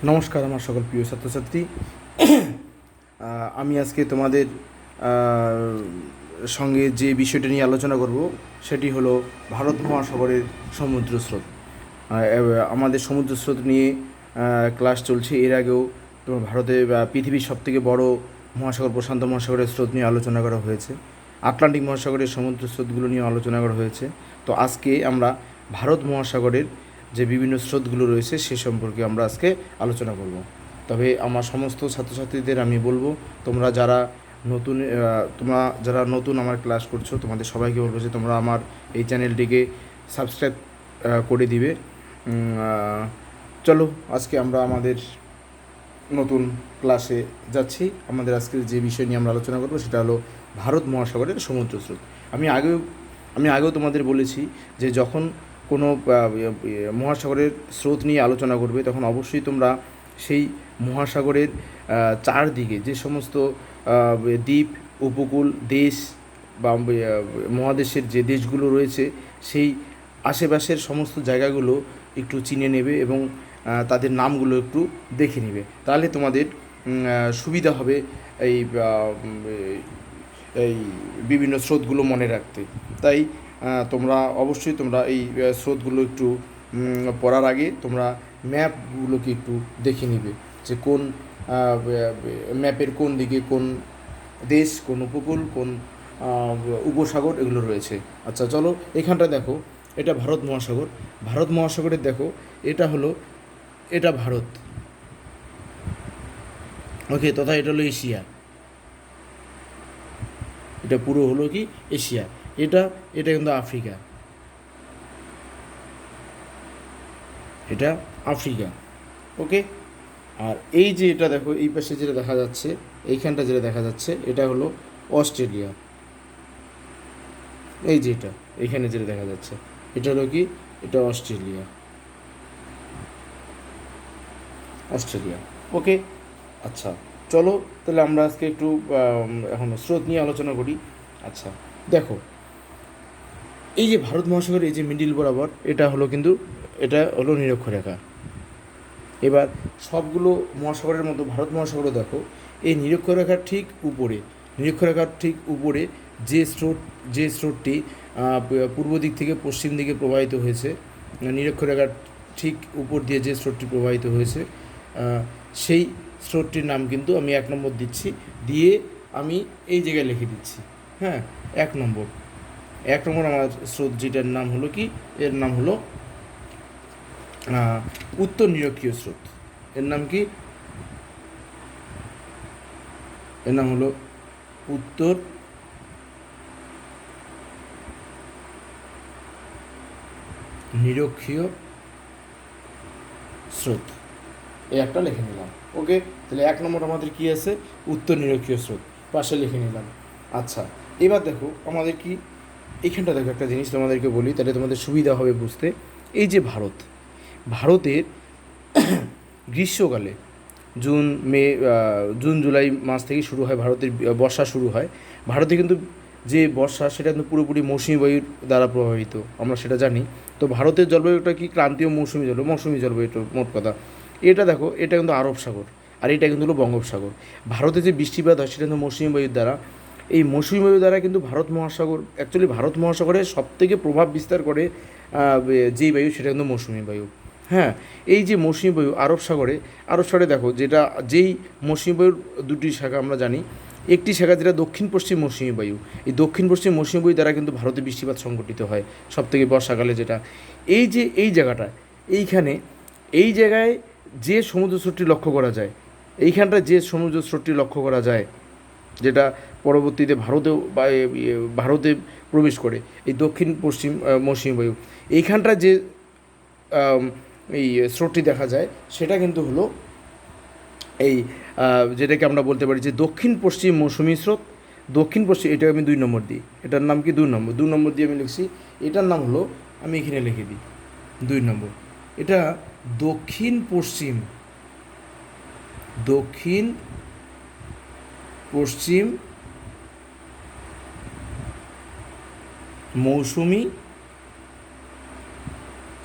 নমস্কার আমার সকল প্রিয় ছাত্রছাত্রী। আমি আজকে তোমাদের সঙ্গে যে বিষয়টা নিয়ে আলোচনা করব সেটি হলো ভারত মহাসাগরের সমুদ্র স্রোত। আমাদের সমুদ্র স্রোত নিয়ে ক্লাস চলছে। এর আগেও তোমার ভারতে পৃথিবীর সবথেকে বড় মহাসাগর প্রশান্ত মহাসাগরের স্রোত নিয়ে আলোচনা করা হয়েছে, আটলান্টিক মহাসাগরের সমুদ্র স্রোতগুলো নিয়ে আলোচনা করা হয়েছে। তো আজকে আমরা ভারত মহাসাগরের যে বিভিন্ন স্রোতগুলো রয়েছে সে সম্পর্কে আমরা আজকে আলোচনা করব। তবে আমার সমস্ত ছাত্রছাত্রীদের আমি বলবো, তোমরা যারা নতুন আমার ক্লাস করছো, তোমাদের সবাইকে বলবো যে তোমরা আমার এই চ্যানেলটিকে সাবস্ক্রাইব করে দিবে। চলো আজকে আমরা আমাদের নতুন ক্লাসে যাচ্ছি। আমাদের আজকে যে বিষয় নিয়ে আমরা আলোচনা করবো সেটা হলো ভারত মহাসাগরের সমুদ্র স্রোত। আমি আগেও তোমাদের বলেছি যে যখন কোনো মহাসাগরের স্রোত নিয়ে আলোচনা করবে তখন অবশ্যই তোমরা সেই মহাসাগরের চারদিকে যে সমস্ত দ্বীপ, উপকূল, দেশ বা মহাদেশের যে দেশগুলো রয়েছে সেই আশেপাশের সমস্ত জায়গাগুলো একটু চিনে নেবে এবং তাদের নামগুলো একটু দেখে নেবে। তাহলে তোমাদের সুবিধা হবে এই এই বিভিন্ন স্রোতগুলো মনে রাখতে। তাই তোমরা অবশ্যই এই স্রোতগুলো একটু পড়ার আগে তোমরা ম্যাপগুলোকে একটু দেখে নিবে যে কোন ম্যাপের কোন দিকে কোন দেশ, কোন উপকূল, কোন উপসাগর এগুলো রয়েছে। আচ্ছা চলো, এখানটা দেখো, এটা ভারত মহাসাগর। ভারত মহাসাগরের দেখো, এটা ভারত, ওকে, তথা এটা হলো এশিয়া। এটা পুরো হলো কি এশিয়া। এটা কিন্তু আফ্রিকা, এটা আফ্রিকা, ওকে। আর এই যে এটা দেখো, এই পাশে যেটা দেখা যাচ্ছে, এইখানটা যেটা দেখা যাচ্ছে এটা হলো অস্ট্রেলিয়া। এই যে এইখানে যেটা দেখা যাচ্ছে এটা হলো কি, এটা অস্ট্রেলিয়া, ওকে। আচ্ছা চলো তাহলে আমরা আজকে একটু এখন স্রোত নিয়ে আলোচনা করি। আচ্ছা দেখো, এই যে ভারত মহাসাগরের এই যে মিডিল বরাবর এটা হলো নিরক্ষরেখা। এবার সবগুলো মহাসাগরের মতো ভারত মহাসাগরও দেখো, এই নিরক্ষরেখার ঠিক উপরে যে স্রোতটি পূর্ব দিক থেকে পশ্চিম দিকে প্রবাহিত হয়েছে, নিরক্ষরেখার ঠিক উপর দিয়ে যে স্রোতটি প্রবাহিত হয়েছে সেই স্রোতটির নাম কিন্তু আমি 1 নম্বর দিচ্ছি, দিয়ে আমি এই জায়গায় লিখে দিচ্ছি। হ্যাঁ, 1 নম্বর আমার স্রোত যেটার নাম হলো কি, এর নাম হলো উত্তর নিরক্ষীয় স্রোত। এর নাম কি? এর নাম হলো উত্তর নিরক্ষীয় স্রোত। এই একটা লিখে নিলাম, ওকে। তাহলে 1 নম্বর আমাদের কি আছে? উত্তর নিরক্ষীয় স্রোত, পাশে লিখে নিলাম। আচ্ছা এবার দেখো আমাদের কি, এইখানটা দেখো একটা জিনিস তোমাদেরকে বলি, তাহলে তোমাদের সুবিধা হবে বুঝতে। এই যে ভারতের গ্রীষ্মকালে জুন জুলাই মাস থেকে শুরু হয়, ভারতের বর্ষা শুরু হয়। ভারতে কিন্তু যে বর্ষা সেটা কিন্তু পুরোপুরি মৌসুমি বায়ুর দ্বারা প্রভাবিত, আমরা সেটা জানি। তো ভারতের জলবায়ুটা কি ক্রান্তীয় মৌসুমি জলবায়ু, এটা মোট কথা। এটা দেখো, এটা কিন্তু আরব সাগর, আর এটা কিন্তু হলো বঙ্গোপসাগর। ভারতে যে বৃষ্টিপাত হয় সেটা কিন্তু মৌসুমি বায়ুর দ্বারা। এই মৌসুমি বায়ুর দ্বারা কিন্তু ভারত মহাসাগরে সবথেকে প্রভাব বিস্তার করে যেই বায়ু, সেটা কিন্তু মৌসুমি বায়ু। হ্যাঁ, এই যে মৌসুমি বায়ু আরব সাগরে দেখো, যেই মৌসুমি বায়ুর দুটি শাখা আমরা জানি। একটি শাখা যেটা দক্ষিণ পশ্চিম মৌসুমি বায়ু, এই দক্ষিণ পশ্চিম মৌসুমি বায়ু দ্বারা কিন্তু ভারতে বৃষ্টিপাত সংঘটিত হয় সবথেকে বর্ষাকালে। যেটা এই জায়গাটা, এই জায়গায় যে সমুদ্র স্রোতটি লক্ষ্য করা যায়, যেটা পরবর্তীতে ভারতে প্রবেশ করে, এই দক্ষিণ পশ্চিম মৌসুমি বায়ু, এইখানটা যে এই স্রোতটি দেখা যায় সেটা কিন্তু হলো এই যেটাকে আমরা বলতে পারি যে দক্ষিণ পশ্চিম মৌসুমি স্রোত। এটা আমি 2 নম্বর দিই, এটার নাম কি 2 নম্বর দিয়ে আমি লিখছি। এটার নাম হলো, আমি এখানে লিখে দিই 2 নম্বর, এটা দক্ষিণ পশ্চিম মৌসুমি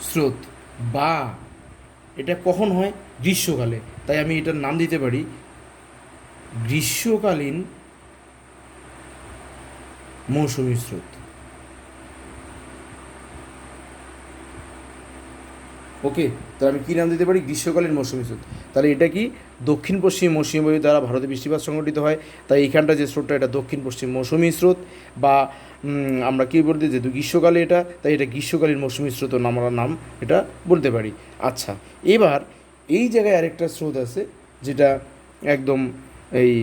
স্রোত বা এটা কখন হয়? গ্রীষ্মকালে। তাই আমি এটার নাম দিতে পারি গ্রীষ্মকালীন মৌসুমী স্রোত। ওকে, তাহলে আমি কী নাম দিতে পারি? গ্রীষ্মকালীন মৌসুমী স্রোত। তাহলে এটা কি? দক্ষিণ পশ্চিম মৌসুমী বায়ু দ্বারা ভারতে বৃষ্টিপাত সংঘটিত হয়। তাই এইখানটা যে স্রোতটা, এটা দক্ষিণ পশ্চিম মৌসুমী স্রোত, বা আমরা কী বলতে, যেহেতু গ্রীষ্মকালে এটা, তাই এটা গ্রীষ্মকালীন মৌসুমী স্রোত আমরা নাম এটা বলতে পারি। আচ্ছা, এবার এই জায়গায় আরেকটা স্রোত আছে, যেটা একদম এই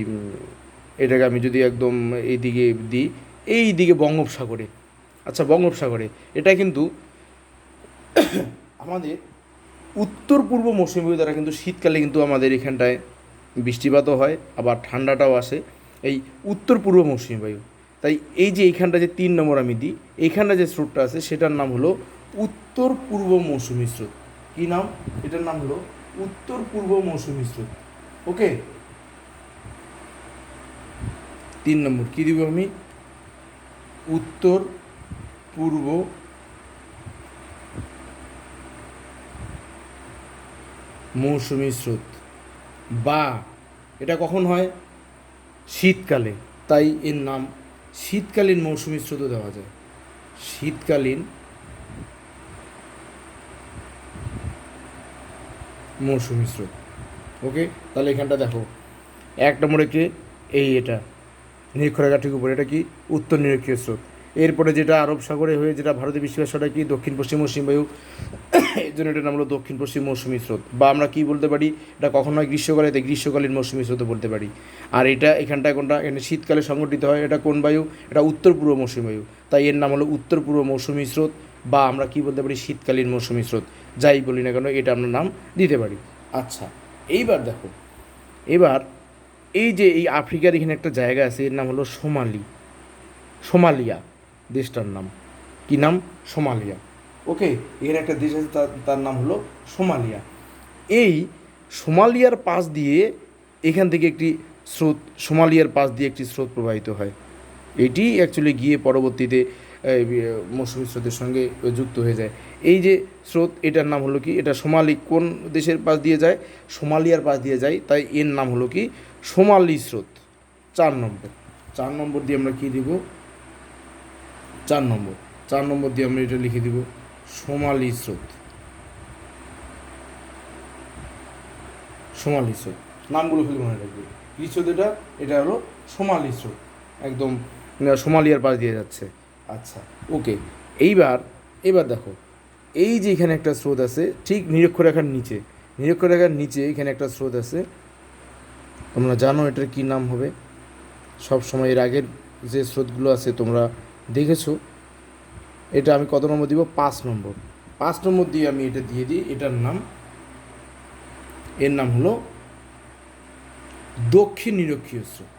এটাকে আমি যদি একদম এই দিকে দিই, এই দিকে বঙ্গোপসাগরে। আচ্ছা, বঙ্গোপসাগরে এটা কিন্তু আমাদের উত্তর পূর্ব মৌসুমী বায়ু দ্বারা কিন্তু শীতকালে কিন্তু আমাদের এখানটায় বৃষ্টিপাতও হয়, আবার ঠান্ডাটাও আসে, এই উত্তর পূর্ব মৌসুমী বায়ু। তাই এই যে এইখানটা যে 3 নম্বর আমি দিই, এইখানটা যে স্রোতটা আছে সেটার নাম হলো উত্তর পূর্ব মৌসুমী স্রোত। কী নাম? এটার নাম হলো উত্তর পূর্ব মৌসুমী স্রোত। ওকে, 3 নম্বর কী দিব আমি? উত্তর পূর্ব মৌসুমী স্রোত, বা এটা কখন হয়? শীতকালে। তাই এর নাম শীতকালীন মৌসুমী স্রোতও দেওয়া যায়, শীতকালীন মৌসুমী স্রোত। ওকে, তাহলে এখানটা দেখো 1 নম্বরে কি? এটা নিরক্ষরেখা ঠিক উপরে, এটা কি? উত্তর নিরক্ষীয় স্রোত। এরপরে যেটা আরব সাগরে হয়ে যেটা ভারতে বৃষ্টিপাত, সেটা কি? দক্ষিণ পশ্চিম মৌসুমী বায়ু। এর জন্য এটার নাম হলো দক্ষিণ পশ্চিম মৌসুমী স্রোত, বা আমরা কি বলতে পারি? এটা কখন হয়? গ্রীষ্মকালে, তাই গ্রীষ্মকালীন মৌসুমী স্রোতও বলতে পারি। আর এটা এখানটায় কোনটা? এখানে শীতকালে সংঘটিত হয়। এটা কোন বায়ু? এটা উত্তর পূর্ব মৌসুমী বায়ু, তাই এর নাম হলো উত্তর পূর্ব মৌসুমী স্রোত, বা আমরা কি বলতে পারি? শীতকালীন মৌসুমী স্রোত। যাই বলি না কেন, এটা আমরা নাম দিতে পারি। আচ্ছা, এইবার দেখো, এবার এই যে এই আফ্রিকার এখানে একটা জায়গা আছে, এর নাম হলো সোমালিয়া দেশটার নাম। কি নাম? সোমালিয়া। ওকে, এখানে একটা দেশ আছে, তার নাম হলো সোমালিয়া। এই সোমালিয়ার পাশ দিয়ে এখান থেকে একটি স্রোত, সোমালিয়ার পাশ দিয়ে একটি স্রোত প্রবাহিত হয়। এটি অ্যাকচুয়ালি গিয়ে পরবর্তীতে মৌসুমী স্রোতের সঙ্গে যুক্ত হয়ে যায়। এই যে স্রোত, এটার নাম হলো কি? এটা সোমালি কোন দেশের পাশ দিয়ে যায়? সোমালিয়ার পাশ দিয়ে যায়, তাই এর নাম হলো কি? সোমালি স্রোত। 4 নম্বর দিয়ে আমরা কী দিব? 4 নম্বর দিয়ে আমরা এটা লিখে দিব সোমালি স্রোত। সোমালি স্রোত নামগুলো খালি মনে রাখবে। কী স্রোত এটা? এটা হলো সোমালি স্রোত, একদম সোমালিয়ার পাশ দিয়ে যাচ্ছে। আচ্ছা, ওকে, এবার দেখো, এই যে এখানে একটা স্রোত আছে ঠিক নিরক্ষরেখার নিচে এখানে একটা স্রোত আছে। তোমরা জানো এটার কী নাম হবে? সব সময় এর আগের যে স্রোতগুলো আছে তোমরা দেখেছো। এটা আমি কত নম্বর দিব? 5 নম্বর। 5 নম্বর দিয়ে আমি এটা দিয়ে দিই। এর নাম হলো দক্ষিণ নিরক্ষীয় স্রোত।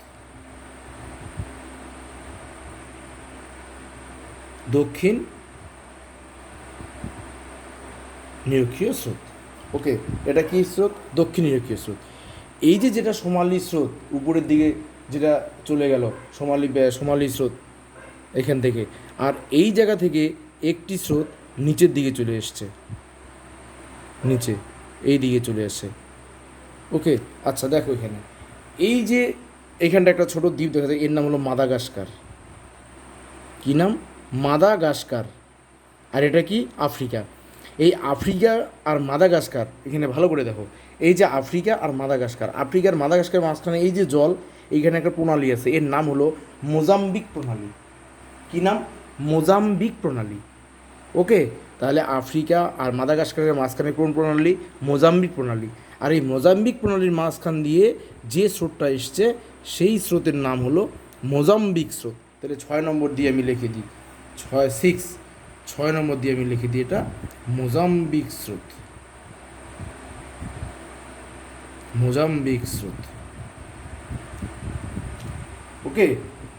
দক্ষিণ নিরক্ষীয় স্রোত। ওকে, এটা কি স্রোত? দক্ষিণ নিরক্ষীয় স্রোত। এই যে যেটা সোমালি স্রোত উপরের দিকে যেটা চলে গেল, সোমালি স্রোত এখান থেকে, আর এই জায়গা থেকে একটি স্রোত নিচের দিকে চলে এসছে, নিচে এই দিকে চলে আসছে। ওকে, আচ্ছা দেখো এখানে এই যে এখানটা একটা ছোট দ্বীপ দেখা যায়, এর নাম হলো মাদাগাস্কার। কী নাম? মাদাগাস্কার। আর এটা কি? আফ্রিকা। এই আফ্রিকা আর মাদাগাস্কার, এখানে ভালো করে দেখো, এই যে আফ্রিকা আর মাদাগাস্কার মাঝখানে এই যে জল, এইখানে একটা প্রণালী আছে, এর নাম হলো মোজাম্বিক প্রণালী। কী নাম? মোজাম্বিক প্রণালী। ওকে, তাহলে আফ্রিকা আর মাদাগাস্কারের মাঝখানে কোন প্রণালী? মোজাম্বিক প্রণালী। আর এই মোজাম্বিক প্রণালীর মাঝখান দিয়ে যে স্রোতটা এসছে, সেই স্রোতের নাম হলো মোজাম্বিক স্রোত। তাহলে 6 নম্বর দিয়ে আমি লিখে দিই, 6 নম্বর দিয়ে আমি লিখে দিই এটা মোজাম্বিক স্রোত। মোজাম্বিক স্রোত। ওকে,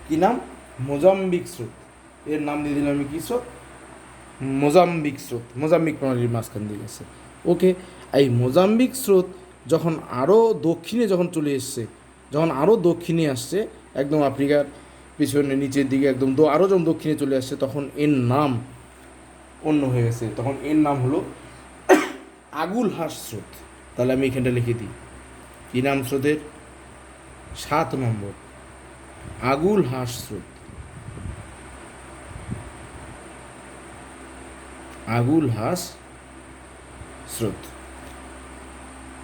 কী নাম? মোজাম্বিক স্রোত। এর নাম দিয়ে দিলাম আমি কী স্রোত? মোজাম্বিক স্রোত। মোজাম্বিক প্রণালীর মাঝখান দিয়ে গেছে। ওকে, এই মোজাম্বিক স্রোত যখন আরও দক্ষিণে চলে এসছে, যখন আরও দক্ষিণে আসছে, একদম আফ্রিকার পিছনে নিচের দিকে একদম আরও যখন দক্ষিণে চলে আসছে, তখন এর নাম অন্য হয়ে গেছে। তখন এর নাম হলো আগুল হাস স্রোত। তাহলে আমি এখানটা লিখে দিই, কী নাম স্রোতের? 7 নম্বর আগুল হাস স্রোত। আগুল হাস স্রোত,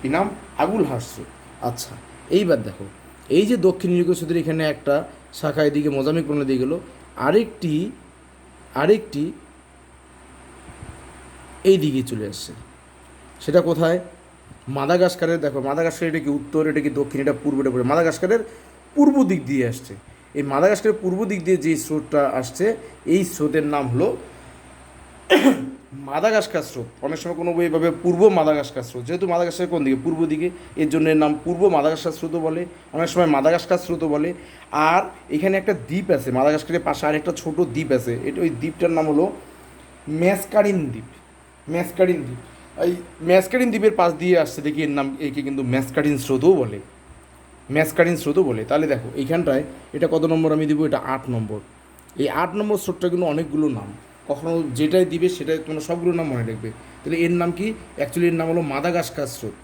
কি নাম? আগুল হাস স্রোত। আচ্ছা, এইবার দেখো, এই যে দক্ষিণ নিরক্ষীয় স্রোতের এখানে একটা শাখা এদিকে মোজাম্বিক প্রণালী দিয়ে গেলো, আরেকটি আরেকটি এই দিকে চলে আসছে। সেটা কোথায়? মাদাগাস্কারের, দেখো মাদাগাস্কার এটা কি উত্তর, এটা কি দক্ষিণ, এটা পূর্ব, এটা পূর্ব। মাদাগাস্কারের পূর্ব দিক দিয়ে আসছে। এই মাদাগাস্কারের পূর্ব দিক দিয়ে যে স্রোতটা আসছে, এই স্রোতের নাম হলো মাদাগাস্কার স্রোত। অনেক সময় কোনো বই ভাবে পূর্ব মাদাগাস্কার স্রোত, যেহেতু মাদাগাস্কার কোন দিকে? পূর্ব দিকে, এর জন্য এর নাম পূর্ব মাদাগাস্কার স্রোতও বলে, অনেক সময় মাদাগাস্কার স্রোতও বলে। আর এখানে একটা দ্বীপ আছে, মাদাগাস্কারের পাশে আরেকটা ছোট দ্বীপ আছে, এটা ওই দ্বীপটার নাম হলো ম্যাসকারিন দ্বীপ। ম্যাসকারিন দ্বীপ, এই ম্যাসকারিন দ্বীপের পাশ দিয়ে আসছে দেখি, এর নাম, একে কিন্তু ম্যাসকারিন স্রোতও বলে, ম্যাসকারিন স্রোতও বলে। তাহলে দেখো এইখানটায় এটা কত নম্বর আমি দিব? এটা 8 নম্বর। এই 8 নম্বর স্রোতটা কিন্তু অনেকগুলো নাম, কখনো যেটাই দিবে সেটাই তোমরা সবগুলো নাম মনে রাখবে। তাহলে এর নাম কি? অ্যাকচুয়ালি এর নাম হলো মাদাগাস্কার স্রোত।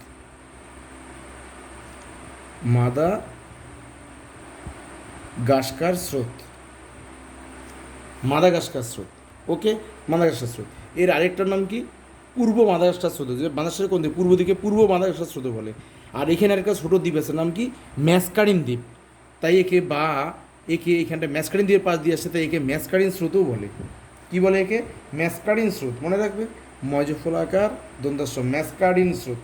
মাদাগাস্কার স্রোত, মাদাগাস্কার স্রোত। ওকে, মাদাগাস্কার স্রোত। এর আরেকটার নাম কি? পূর্ব মাদাগাস্কার স্রোত। যে মাদাগাস্কারের কোন দিকে? পূর্ব দিকে পূর্ব মাদাগাস্কার স্রোত বলে। আর এখানে আরেকটা ছোটো দ্বীপ আছে, নাম কি? ম্যাসকারিন দ্বীপ। তাই একে এখানটা ম্যাসকারিন দ্বীপের পাশ দিয়ে আসছে, তাই একে ম্যাসকারিন স্রোতও বলে। কি বলে একে? ম্যাসকারিন স্রোত। মনে রাখবে, ময়জফলাকার দন্তাস্য, ম্যাসকারিন স্রোত,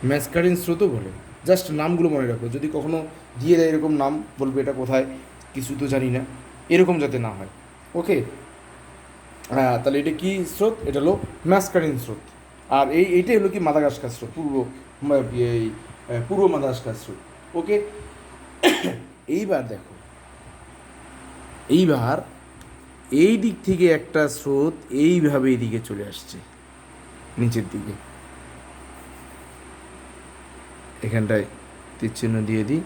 ম্যাসকারিন স্রোতও বলে। জাস্ট নামগুলো মনে রাখো, যদি কখনো দিয়ে দেয় এরকম নাম, বলবে এটা কোথায়, কিছু তো জানি না, এরকম যাতে না হয়। ওকে, হ্যাঁ, তাহলে এটা কি স্রোত? এটা হলো ম্যাসকারিন স্রোত। আর এইটাই হলো কি? মাদাগাস্কার স্রোত, এই পূর্ব মাদাগাস্কার স্রোত। ওকে, এইবার দেখো, এইবার এই দিক থেকে একটা স্রোত এইভাবে এইদিকে চলে আসছে, নিচের দিকে। এখানটায় তীর চিহ্ন দিয়ে দিই,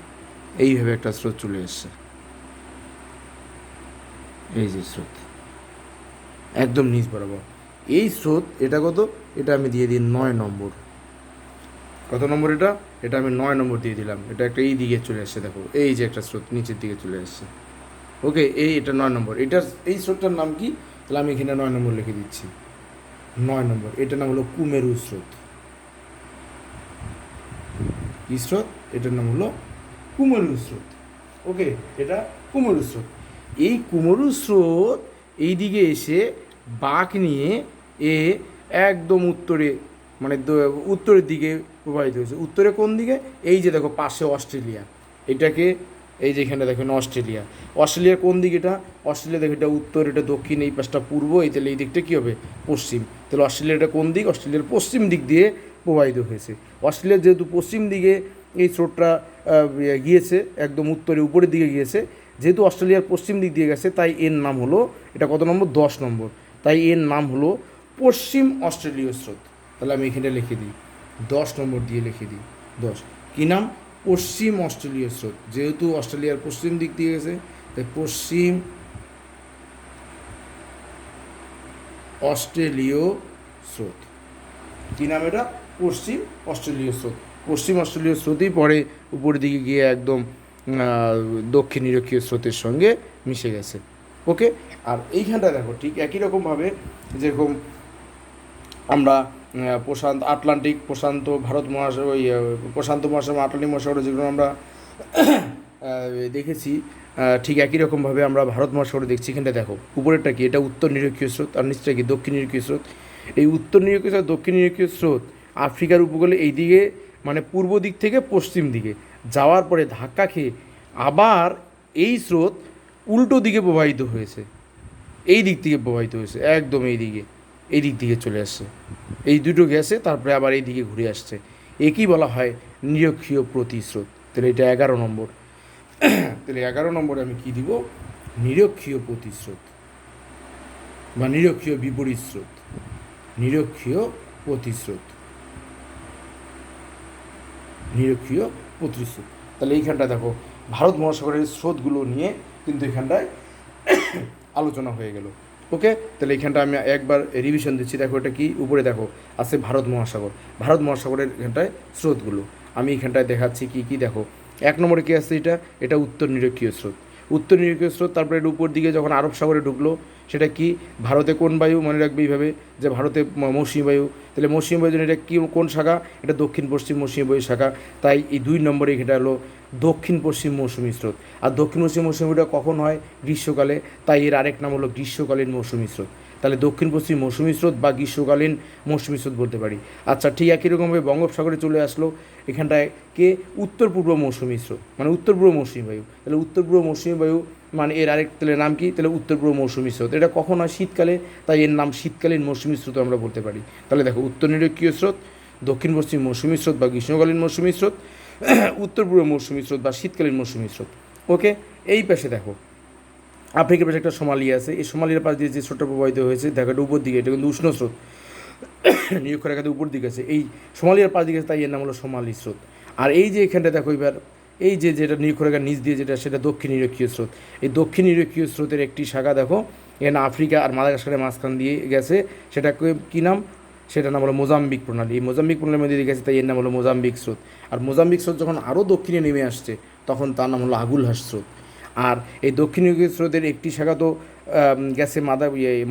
এইভাবে একটা স্রোত চলে আসছে। এই যে স্রোত একদম নিচ বরাবর এই স্রোত, এটা কত? এটা আমি দিয়ে দিই 9 নম্বর। কত নম্বর এটা? এটা আমি 9 নম্বর দিয়ে দিলাম। এটা একটা এই দিকে চলে আসছে, দেখো এই যে একটা স্রোত নিচের দিকে চলে আসছে। ওকে, এটা 9 নম্বর। এটার এই স্রোতটার নাম কি? তাহলে আমি এখানে 9 নম্বর লিখে দিচ্ছি। 9 নম্বর, এটার নাম হলো কুমেরু স্রোত। কি স্রোত? এটার নাম হলো কুমেরু স্রোত। ওকে, এটা কুমেরু স্রোত। এই কুমেরু স্রোত এই দিকে এসে বাঁক নিয়ে এ একদম উত্তরে, মানে উত্তরের দিকে প্রবাহিত হয়েছে। উত্তরে কোন দিকে? এই যে দেখো পাশে অস্ট্রেলিয়া, এটাকে এই যে এখানে দেখেন অস্ট্রেলিয়া। অস্ট্রেলিয়ার কোন দিক? এটা অস্ট্রেলিয়া, দেখো এটা উত্তর, এটা দক্ষিণ, এই পাশটা পূর্ব, এই তাহলে এই দিকটা কী হবে? পশ্চিম। তাহলে অস্ট্রেলিয়াটা কোন দিক? অস্ট্রেলিয়ার পশ্চিম দিক দিয়ে প্রবাহিত হয়েছে। অস্ট্রেলিয়ার যেহেতু পশ্চিম দিকে এই স্রোতটা গিয়েছে, একদম উত্তরে উপরের দিকে গিয়েছে, যেহেতু অস্ট্রেলিয়ার পশ্চিম দিক দিয়ে গেছে, তাই এর নাম হলো, এটা কত নম্বর? 10 নম্বর। তাই এর নাম হলো পশ্চিম অস্ট্রেলীয় স্রোত। তাহলে আমি এখানে লিখে দিই, 10 নম্বর দিয়ে লিখে দিই 10। কী নাম? পশ্চিম অস্ট্রেলীয় স্রোত। যেহেতু অস্ট্রেলিয়ার পশ্চিম দিক দিয়ে গেছে, তাই পশ্চিম অস্ট্রেলীয় স্রোত। কী নাম এটা? পশ্চিম অস্ট্রেলীয় স্রোত। পশ্চিম অস্ট্রেলীয় স্রোতই পরে উপরের দিকে গিয়ে একদম দক্ষিণ নিরক্ষীয় স্রোতের সঙ্গে মিশে গেছে। ওকে, আর এইখানটা দেখো ঠিক একই রকমভাবে, যেরকম আমরা প্রশান্ত আটলান্টিক, প্রশান্ত ভারত মহাসাগর, ওই প্রশান্ত মহাসাগর, আটলান্টিক মহাসাগরে যেগুলো আমরা দেখেছি, ঠিক একই রকমভাবে আমরা ভারত মহাসাগরে দেখছি। এখানটা দেখো উপরেরটা কি? এটা উত্তর নিরক্ষীয় স্রোত, আর নিচটা কি? দক্ষিণ নিরক্ষীয় স্রোত। এই উত্তর নিরক্ষীয় স্রোত, দক্ষিণ নিরক্ষীয় স্রোত আফ্রিকার উপকূলে এই দিকে, মানে পূর্ব দিক থেকে পশ্চিম দিকে যাওয়ার পরে ধাক্কা খেয়ে আবার এই স্রোত উল্টো দিকে প্রবাহিত হয়েছে, এই দিক থেকে প্রবাহিত হয়েছে, একদম এই দিক থেকে চলে আসছে। এই দুটো গেছে, তারপরে আবার এই দিকে ঘুরে আসছে। একই বলা হয় নিরক্ষীয় প্রতিস্রোত। তাহলে এটা 11 নম্বর। তাহলে 11 নম্বরে আমি কি দিব? নিরক্ষীয় প্রতিস্রোত বা নিরক্ষীয় বিপরীত স্রোত, নিরক্ষীয় প্রতিস্রোত, নিরক্ষীয় প্রতিস্রোত। তাহলে এইখানটা দেখো ভারত মহাসাগরের স্রোতগুলো নিয়ে কিন্তু এখানটায় আলোচনা হয়ে গেল। ওকে, তাহলে এখানটা আমি একবার রিভিশন দিচ্ছি। দেখো এটা কি, উপরে দেখো আছে ভারত মহাসাগর, ভারত মহাসাগরের এখানটায় স্রোতগুলো আমি এখানটায় দেখাচ্ছি কি কি। দেখো 1 নম্বরে কী আছে, এটা উত্তর নিরক্ষীয় স্রোত, উত্তর নিরক্ষীয় স্রোত। তারপরে এটা উপর দিকে যখন আরব সাগরে ঢুকলো, সেটা কি, ভারতে কোন বায়ু, মনে রাখবে এইভাবে যে ভারতে মৌসুমী বায়ু, তাহলে মৌসুমী বায়ু জন্য এটা কি, কোন শাখা, এটা দক্ষিণ পশ্চিম মৌসুমী বায়ু শাখা। তাই এই 2 নম্বরে এটা হলো দক্ষিণ পশ্চিম মৌসুমী স্রোত। আর দক্ষিণ পশ্চিম মৌসুমীটা কখন হয়, গ্রীষ্মকালে, তাই এর আরেক নাম হলো গ্রীষ্মকালীন মৌসুমী স্রোত। তাহলে দক্ষিণ পশ্চিম মৌসুমী স্রোত বা গ্রীষ্মকালীন মৌসুমী স্রোত বলতে পারি। আচ্ছা, ঠিক একই রকমভাবে বঙ্গোপসাগরে চলে আসলো, এখানটায় কে, উত্তর পূর্ব মৌসুমী স্রোত, মানে উত্তর পূর্ব মৌসুমী বায়ু। তাহলে উত্তর পূর্ব মৌসুমী বায়ু মানে এর আরেক তাহলে নাম কি, তাহলে উত্তর পূর্ব মৌসুমী স্রোত। এটা কখন হয়, শীতকালে, তাই এর নাম শীতকালীন মৌসুমী স্রোত আমরা বলতে পারি। তাহলে দেখো উত্তর নিরক্ষীয় স্রোত, দক্ষিণ পশ্চিম মৌসুমী স্রোত বা গ্রীষ্মকালীন মৌসুমী স্রোত, উত্তর পূর্ব মৌসুমী স্রোত বা শীতকালীন মৌসুমী স্রোত। ওকে, এই পাশে দেখো আফ্রিকার পাশে একটা সোমালিয়া আছে, এই সোমালিয়ার পাশ দিয়ে যে স্রোতটা প্রবাহিত হয়েছে, দেখো এটা উপর দিকে, এটা কিন্তু উষ্ণ স্রোত, নিরক্ষরেখাতে উপর দিকে আছে, এই সোমালিয়ার পাশ দিকে, তাই এর নাম হলো সোমালি স্রোত। আর এই যে এখানটা দেখো এবার এই যে যেটা নিরক্ষরেখার নিচ দিয়ে যেটা, সেটা দক্ষিণ নিরক্ষীয় স্রোত। এই দক্ষিণ নিরক্ষীয় স্রোতের একটি শাখা দেখো এখানে আফ্রিকা আর মাদাগাস্কারের মাঝখান দিয়ে গেছে, সেটা কী নাম, সেটার নাম হলো মোজাম্বিক প্রণালী। এই মোজাম্বিক প্রণালীর মধ্যে দিয়ে গেছে, তাই এর নাম হলো মোজাম্বিক স্রোত। আর মোজাম্বিক স্রোত যখন আরও দক্ষিণে নেমে আসছে, তখন তার নাম হলো আগুলহাস স্রোত। আর এই দক্ষিণ নিরক্ষীয় স্রোতের একটি শাখা তো গেছে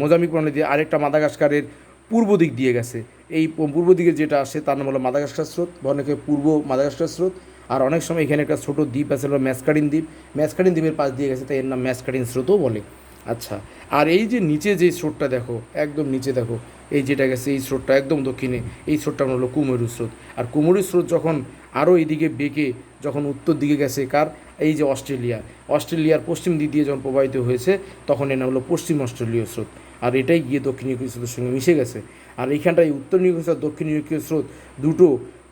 মোজাম্বিক প্রণালী দিয়ে, আরেকটা মাদাগাস্কারের পূর্ব দিক দিয়ে গেছে। এই পূর্ব দিকে যেটা আসে তার নাম হলো মাদাগাস্কার স্রোত, অনেকে পূর্ব মাদাগাস্কার স্রোত। আর অনেক সময় এখানে একটা ছোটো দ্বীপ আছে, হলো ম্যাসকারিন দ্বীপ, ম্যাসকারিন দ্বীপের পাশ দিয়ে গেছে, তাই এর নাম ম্যাসকারিন স্রোতও বলে। আচ্ছা, আর এই যে নিচে যে স্রোতটা দেখো, একদম নিচে দেখো, এই যেটা গেছে এই স্রোতটা একদম দক্ষিণে, এই স্রোতটা হলো কুমেরু স্রোত। আর কুমেরু স্রোত যখন আরও এইদিকে বেঁকে যখন উত্তর দিকে গেছে কার, এই যে অস্ট্রেলিয়ার পশ্চিম দিক দিয়ে যখন প্রবাহিত হয়েছে, তখন এর নাম হলো পশ্চিম অস্ট্রেলীয় স্রোত। আর এটাই গিয়ে দক্ষিণ নিরক্ষীয় স্রোতের সঙ্গে মিশে গেছে। আর এইখানটায় উত্তর নিরক্ষীয় স্রোত, দক্ষিণ নিরক্ষীয় স্রোত দুটো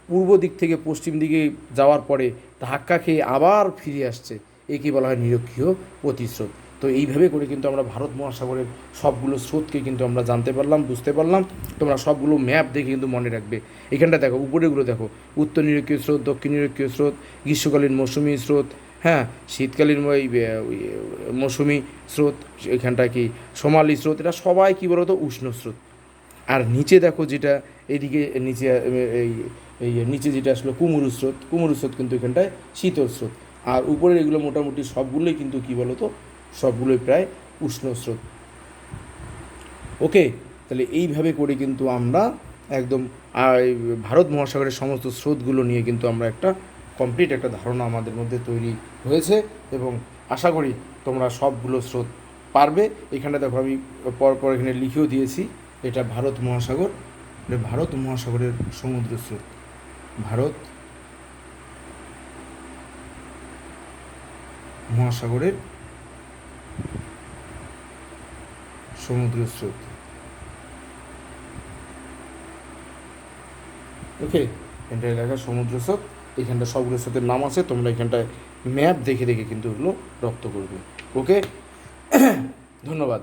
পূর্ব দিক থেকে পশ্চিম দিকে যাওয়ার পরে ধাক্কা খেয়ে আবার ফিরে আসছে, একে বলা হয় নিরক্ষীয় প্রতিস্রোত। তো এইভাবে করে কিন্তু আমরা ভারত মহাসাগরের সবগুলো স্রোতকে কিন্তু আমরা জানতে পারলাম, বুঝতে পারলাম। তোমরা সবগুলো ম্যাপ দেখে কিন্তু মনে রাখবে। এখানটা দেখো, উপরেগুলো দেখো, উত্তর নিরক্ষীয় স্রোত, দক্ষিণ নিরক্ষীয় স্রোত, গ্রীষ্মকালীন মৌসুমী স্রোত, হ্যাঁ, শীতকালীন মৌসুমী স্রোত, এখানটা কি সোমালি স্রোত, এটা সবাই কী বলতো উষ্ণ স্রোত। আর নিচে দেখো যেটা এদিকে নিচে এই নিচে যেটা আসলো কুমেরু স্রোত কিন্তু এখানটায় শীতল স্রোত। আর উপরের এগুলো মোটামুটি সবগুলোই কিন্তু কী বলতো, সবগুলোই প্রায় উষ্ণ স্রোত। ওকে, তাহলে এইভাবে করে কিন্তু আমরা একদম ভারত মহাসাগরের সমস্ত স্রোতগুলো নিয়ে কিন্তু আমরা একটা কমপ্লিট একটা ধারণা আমাদের মধ্যে তৈরি হয়েছে, এবং আশা করি তোমরা সবগুলো স্রোত পারবে। এখানটা দেখো আমি পরপর এখানে লিখেও দিয়েছি, এটা ভারত মহাসাগরের সমুদ্র স্রোত, ভারত মহাসাগরের সমুদ্র স্রোত। ওকে, এখানটায় লেখা সমুদ্র স্রোত, এখানটা সবগুলো স্রোতের নাম আছে, তোমরা এখানটায় ম্যাপ দেখে দেখে কিন্তু এগুলো রপ্ত করবে। ওকে, ধন্যবাদ।